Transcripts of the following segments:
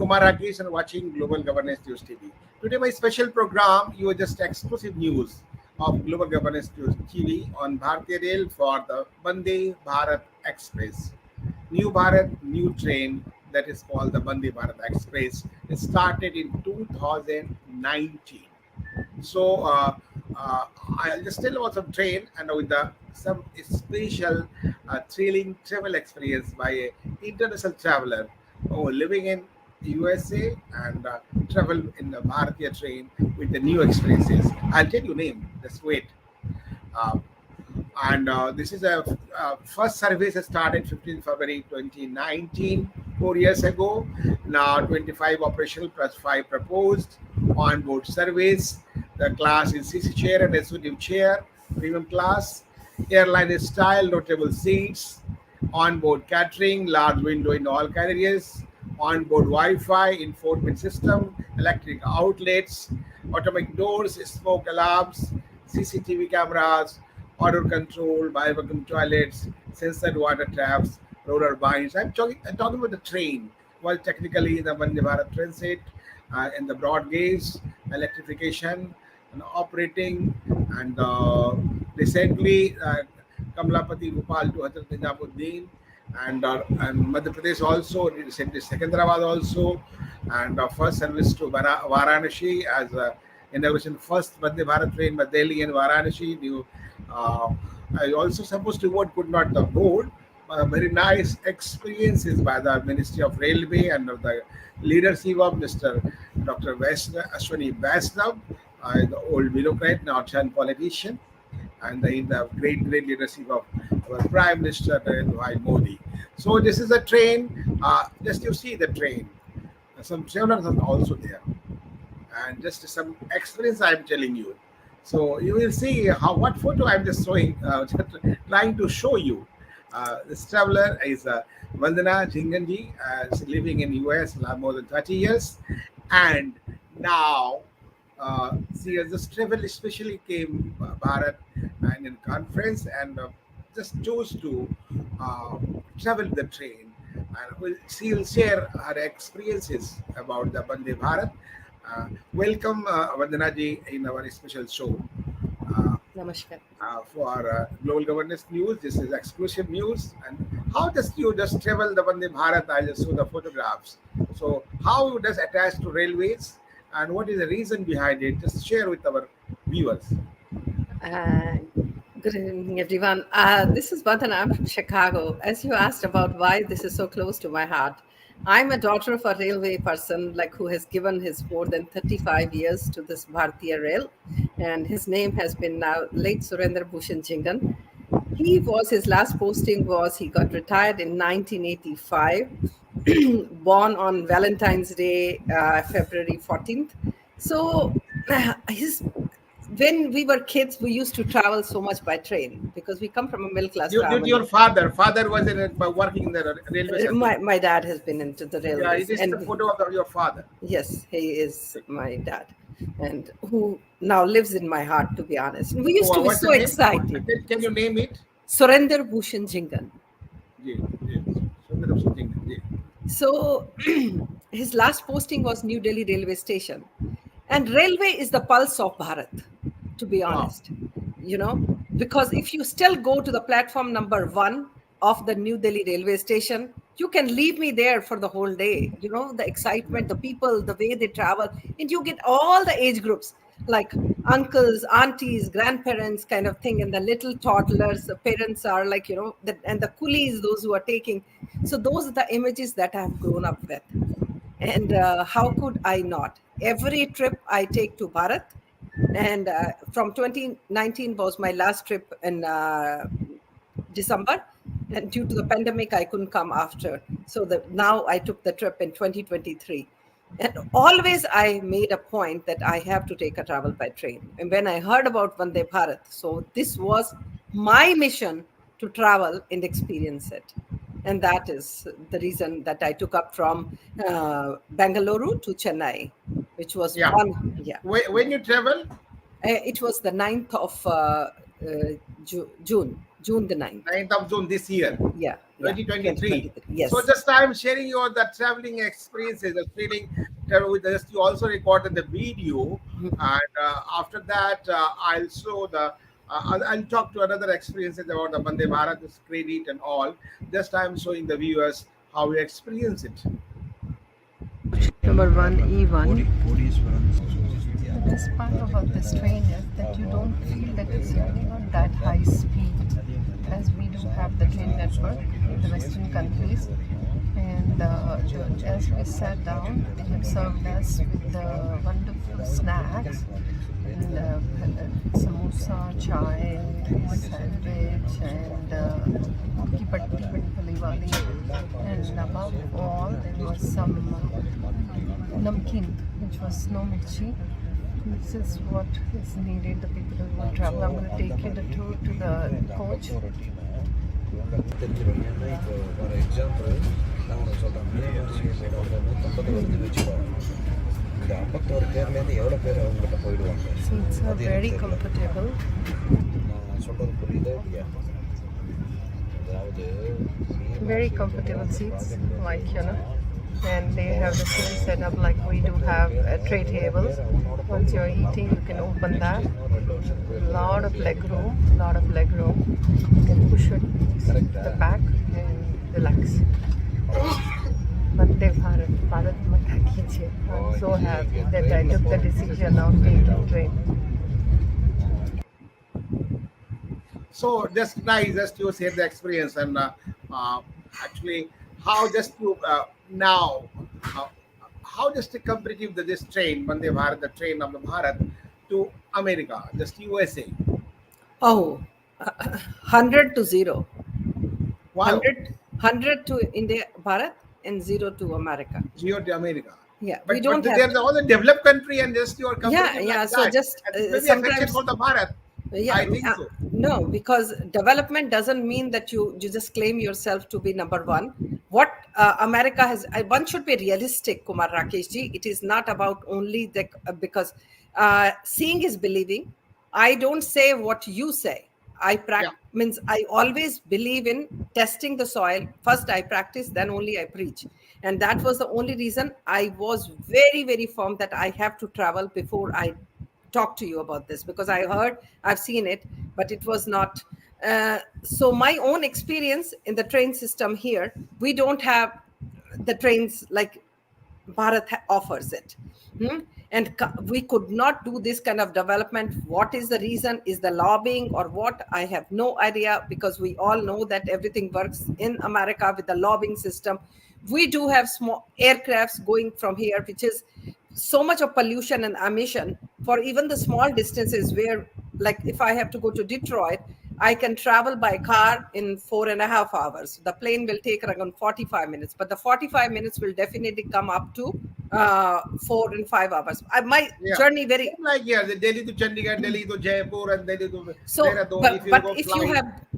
Kumar Rakesh and watching Global Governance News TV. Today my special program, you are just exclusive news of Global Governance News TV on Bhartiya Rail for the Vande Bharat Express. New Bharat, new train that is called the Vande Bharat Express. It started in 2019. So I'll just tell about some train and with some special thrilling travel experience by a international traveler who living in USA and travel in the Bharatiya train with the new experiences. I'll tell you name. Just wait. Uh, and this is a first service started 15 February 2019, 4 years ago. Now 25 operational plus 5 proposed on board service. The class is CC chair and executive chair, premium class. Airline is style, notable seats. On board catering, large window in all carriages. On board Wi-Fi, infotainment system, electric outlets, automatic doors, smoke alarms, CCTV cameras, auto control, biovacuum toilets, censored water taps, roller binds. I'm talking about the train. Well, technically, the Vande Bharat transit in the broad gauge, electrification, and operating, and recently Kamlapati Gopal to Hazrat Nizamuddin, and Madhya Pradesh also, recently Secunderabad also, and first service to Varanasi as inauguration first Vande Bharat train by Delhi and Varanasi. Uh, I also supposed to vote, could not board. Very nice experiences by the Ministry of Railway and the leadership of Mr. Dr. Ashwani Vaishnav, the old bureaucrat, now turned politician, and the great leadership of our Prime Minister Narendra Modi. So this is a train. Just you see the train. Some travelers are also there, and just some experience I'm telling you. So you will see what photo I'm just showing, just trying to show you. This traveler is Vandana Jhingan ji, living in US more than 30 years, and now she has just traveled, especially came Bharat and in conference, and just chose to travel the train, and she will share her experiences about the Vande Bharat. Welcome, Vandana ji, in our special show. Namaskar. For Global Governance News, this is exclusive news. And how does you just travel the Vande Bharat? I just saw the photographs. So how does attach to railways, and what is the reason behind it? Just share with our viewers. Uh, Good evening, everyone. This is Vandana. I'm from Chicago. As you asked about why this is so close to my heart, I'm a daughter of a railway person, like who has given his more than 35 years to this Bhartiya Rail, and his name has been now late Surendra Bhushan Jhingan. His last posting was he got retired in 1985, born on Valentine's Day, February 14th. So when we were kids, we used to travel so much by train because we come from a middle class family. Your father was working in the railway sector. My dad has been into the railways. Yeah, it is the photo of your father. Yes, he is my dad, and who now lives in my heart, to be honest. We used to be so excited. Can you name it? Surendra Bhushan Jhingan. Yeah. Surendra Bhushan Jhingan. Yeah. So his last posting was New Delhi railway station. And railway is the pulse of Bharat, to be honest, because if you still go to the platform number 1 of the New Delhi railway station, you can leave me there for the whole day. The excitement, the people, the way they travel, and you get all the age groups, like uncles, aunties, grandparents kind of thing, and the little toddlers, the parents are like, and the coolies, those who are taking. So those are the images that I've grown up with. And how could I not? Every trip I take to Bharat, and from 2019 was my last trip in December, and due to the pandemic, I couldn't come after. So now I took the trip in 2023. And always I made a point that I have to take a travel by train. And when I heard about Vande Bharat, so this was my mission to travel and experience it. And that is the reason that I took up from Bangalore to Chennai, which was one. Yeah. When you travel? It was the 9th of June June the 9th. 9th of June this year, Yeah, 2023. 2023. Yes. So just I'm sharing your the traveling experiences, the feeling. With just you also recorded the video, and after that I'll show the. I'll talk to another experiences about the Vande Bharat credit and all. Just I'm showing the viewers how we experience it. Number 1E1. The best part about this train is that you don't feel that it's running on that high speed as we do have the train network in the Western countries. And as we sat down, they have served us with the wonderful snacks and samosa, chai, sandwich, and ki patti pali wali. And above all, there was some namkeen, which was snow mirchi. This is what is needed, the people who will travel. I'm going to take you the tour to the coach. For example, நான் சொல்கிறேன் வந்து வச்சுக்கோங்க இந்த 51 பேர்லேருந்து எவ்வளோ பேர் அவங்ககிட்ட போயிடுவாங்க. Seats are very comfortable. நான் சொல்கிறது புரியுதா இல்லையா? அதாவது Very comfortable seats, like and they have the same setup like we do have tray tables. Once you're eating, you can open that. Lot of leg room. You can push it the back and relax. Vande Bharat, Bharat Mata Ki Jai. I'm so happy that I took the decision of taking train. So just nice, just you share the experience and actually how just you now how just to comparative this train Vande Bharat, the train of the Bharat to America, just USA. Oh, 100 to 0. Wow. 100 to India, Bharat, and 0 to America. 0 to America. Yeah, But, we don't but have. they're all the developed country and just your company. Yeah. Like So that. just And maybe sometimes. affection for the Bharat. Yeah, I think so. No, because development doesn't mean that you just claim yourself to be number one. What America has, one should be realistic, Kumar Rakesh ji. It is not about only the because seeing is believing. I don't say what you say. Means I always believe in testing the soil. First I practice, then only I preach. And that was the only reason I was very, very firm that I have to travel before I talk to you about this, because I've seen it, but it was not. So my own experience in the train system here, we don't have the trains like Bharat offers it. And we could not do this kind of development. What is the reason? Is the lobbying or what? I have no idea, because we all know that everything works in America with the lobbying system. We do have small aircrafts going from here, which is so much of pollution and emission for even the small distances, where like if I have to go to Detroit, I can travel by car in 4.5 hours. The plane will take around 45 minutes, but the 45 minutes will definitely come up to 4 and 5 hours. My journey very like the Delhi to Chandigarh, Delhi to Jaipur, and Delhi to so. But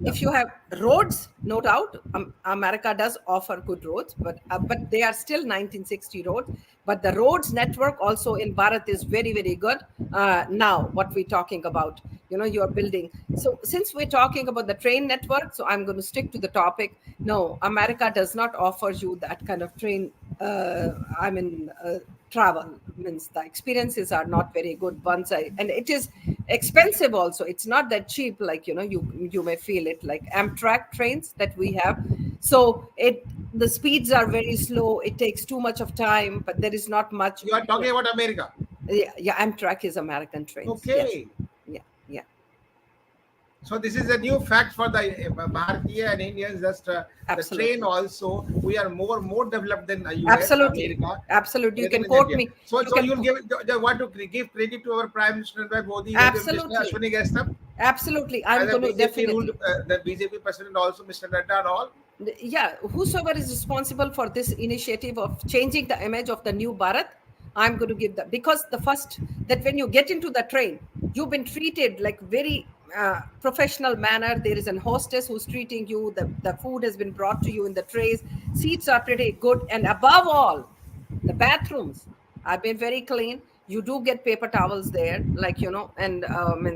if you have roads, no doubt, America does offer good roads, but they are still 1960 roads. But the roads network also in Bharat is very, very good. Now, what we're talking about, you are building. So since we're talking about the train network, so I'm going to stick to the topic. No, America does not offer you that kind of train. Travel means the experiences are not very good and it is expensive also. It's not that cheap, like you may feel it like Amtrak trains that we have. So the speeds are very slow. It takes too much of time, but there is not much. You are talking about America. Yeah, Amtrak is American trains. Okay. Yes. Yeah. So this is a new fact for the Bhartiya and Indians. Just the train also, we are more developed than US, Absolutely. America. Absolutely, you can quote me. So you'll want to give credit to our Prime Minister Modi. Absolutely, I'm going to definitely. The BJP president also, Mr. Nadda and all. Yeah, whosoever is responsible for this initiative of changing the image of the new Bharat, I'm going to give that, because the first that when you get into the train, you've been treated like very professional manner. There is an hostess who's treating you. The food has been brought to you in the trays. Seats are pretty good, and above all, the bathrooms have been very clean. You do get paper towels there, like and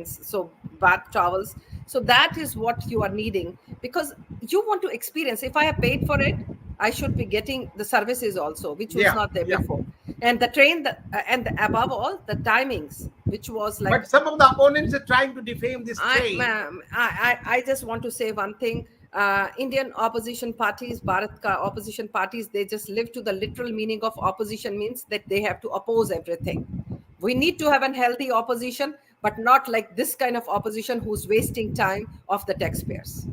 so bath towels. So that is what you are needing, because you want to experience. If I have paid for it, I should be getting the services also, which was Yeah, not there yeah. before. And the train, and above all, the timings, which was like, But some of the opponents are trying to defame this I, train. I just want to say one thing. Indian opposition parties, Bharat ka opposition parties, they just live to the literal meaning of opposition means that they have to oppose everything. We need to have a healthy opposition, but not like this kind of opposition who's wasting time of the taxpayers.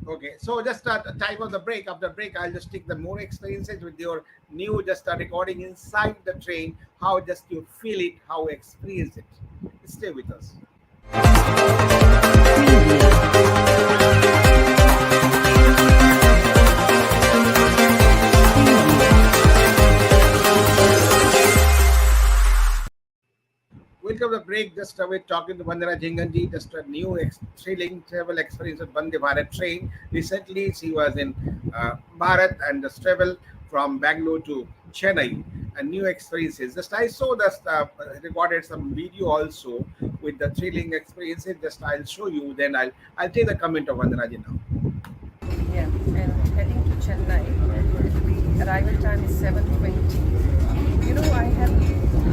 Okay, so just at the time of the break, after break, I'll just take the more experiences with your new just recording inside the train, how just you feel it, how you experience it. Stay with us. Welcome to the break. Just we're talking to Vandana Jhingan ji, just a new thrilling travel experience with Vande Bharat train. Recently, she was in Bharat and just travel from Bangalore to Chennai, and new experiences. Just I saw that recorded some video also with the thrilling experiences. Just I'll show you. Then I'll take the comment of Vandana ji now. Yeah, and heading to Chennai. The arrival time is 7:20. You know, I have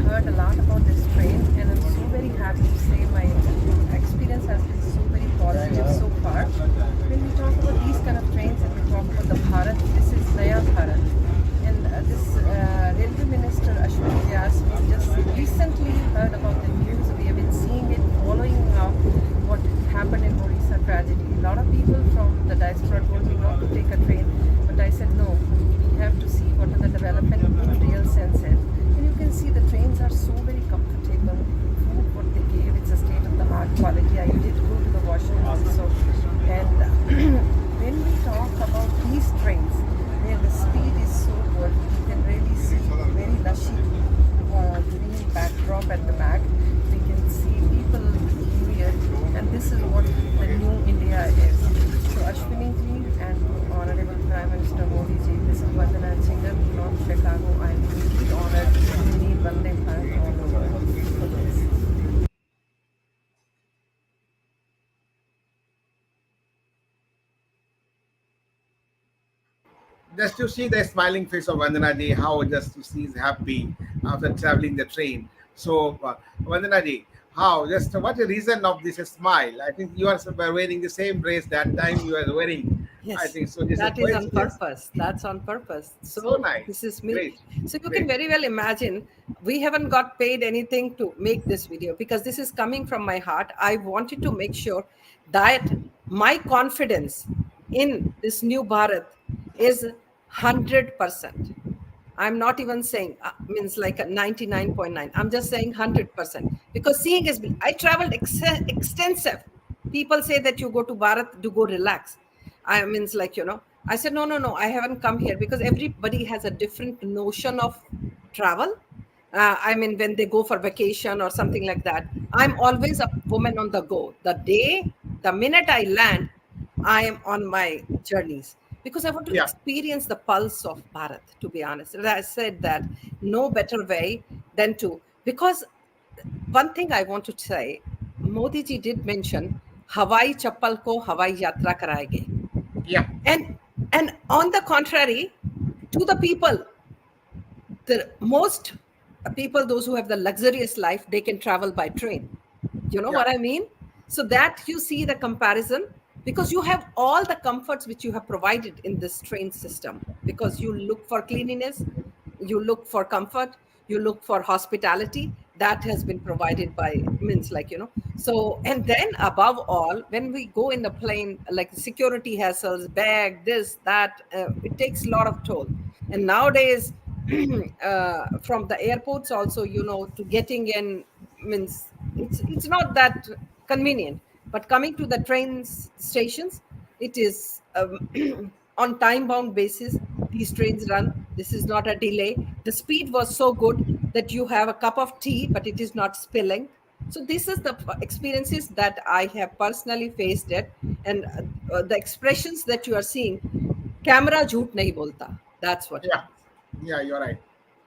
heard a lot about this train, and I'm so very happy to say my experience has been so very positive so far. When we talk about these kind of trains and we talk about the Bharat, this is Naya Bharat. And this Railway Minister Ashwini Vyas, we just recently heard about the news. We have been seeing it, following up what happened in Odisha tragedy. A lot of people from the diaspora told me not to take a train, but I said no, we have to see what are the development in real sense is. And you can see the trains are so very comfortable. Food, what they gave, it's a state of the art quality. I did go to the washroom also. And when we talk about these trains, where the speed is so good, you can really see very lushy green backdrop at the back. We can see people here, and this is what the new India is. So Ashwini ji and Honorable Prime Minister Modi ji, this is Vandana Jhingan from Chicago. I am really honored to lead Vande Bharat all over for this. Just to see the smiling face of Vandana ji, how just to see is happy after traveling the train. So, Vandana ji, how just what the reason of this smile? I think you are wearing the same dress that time you are wearing. I Yes, think so. This that is is on coincidence. purpose. That's on purpose. So So nice. this is me. Great. So you can Great. very well imagine we haven't got paid anything to make this video, because this is coming from my heart. I wanted to make sure that my confidence in this new Bharat is 100%. I'm not even saying means like a 99.9. I'm just saying 100%, because seeing is, I traveled extensive. People say that you go to Bharat to go relax. I means like, I said, no, no, no, I haven't come here, because everybody has a different notion of travel. I mean, when they go for vacation or something like that, I'm always a woman on the go. The minute I land, I am on my journeys, because I want to Yeah. experience the pulse of Bharat, to be honest. And I said that no better way than to, because one thing I want to say, Modi ji did mention, Hawai chappal ko Hawai yatra karayenge. Yeah. And on the contrary, to the people, the most people, those who have the luxurious life, they can travel by train. You know Yeah. what I mean? So that you see the comparison, because you have all the comforts which you have provided in this train system, because you look for cleanliness, you look for comfort, you look for hospitality, that has been provided by means like, so, and then above all, when we go in the plane, like security hassles, bag, this, that, it takes a lot of toll. And nowadays, from the airports also, to getting in means it's not that convenient. But coming to the stations, it is on time bound basis. These trains run. This is not a delay. The speed was so good that you have a cup of tea, but it is not spilling. So this is the experiences that I have personally faced it. And the expressions that you are seeing, camera jhoot nahi bolta. That's what it Yeah. Yeah. You're right.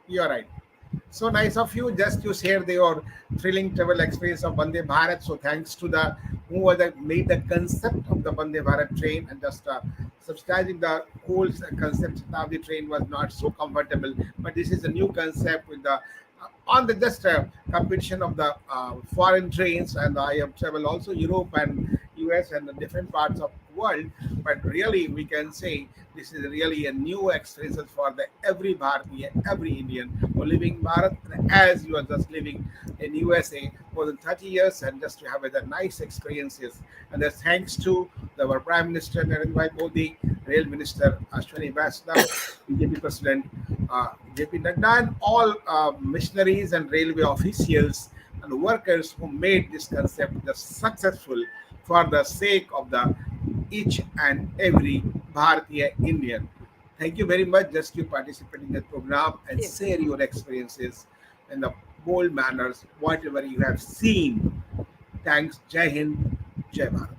You're right. So nice of you. Just you share your thrilling travel experience of Vande Bharat. So thanks to the who was made the concept of the Vande Bharat train, and just subsidizing the whole concept of the train was not so comfortable. But this is a new concept with the on the just competition of the foreign trains, and I have traveled also Europe and US and the different parts of the world. But really, we can say this is really a new experience for the every Bharatiya, every Indian who living in Bharat, as you are just living in USA more than 30 years, and just to have the nice experiences. And that's thanks to our Prime Minister Narendra Bhai Modi, Rail Minister Ashwani Vaishnav, BJP President JP Nadda, and all missionaries and railway officials and workers who made this concept just successful for the sake of the each and every Bharatiya Indian. Thank you very much just to participate in the program and Yes. share your experiences in the bold manners, whatever you have seen. Thanks. Jai Hind, Jai Bharat.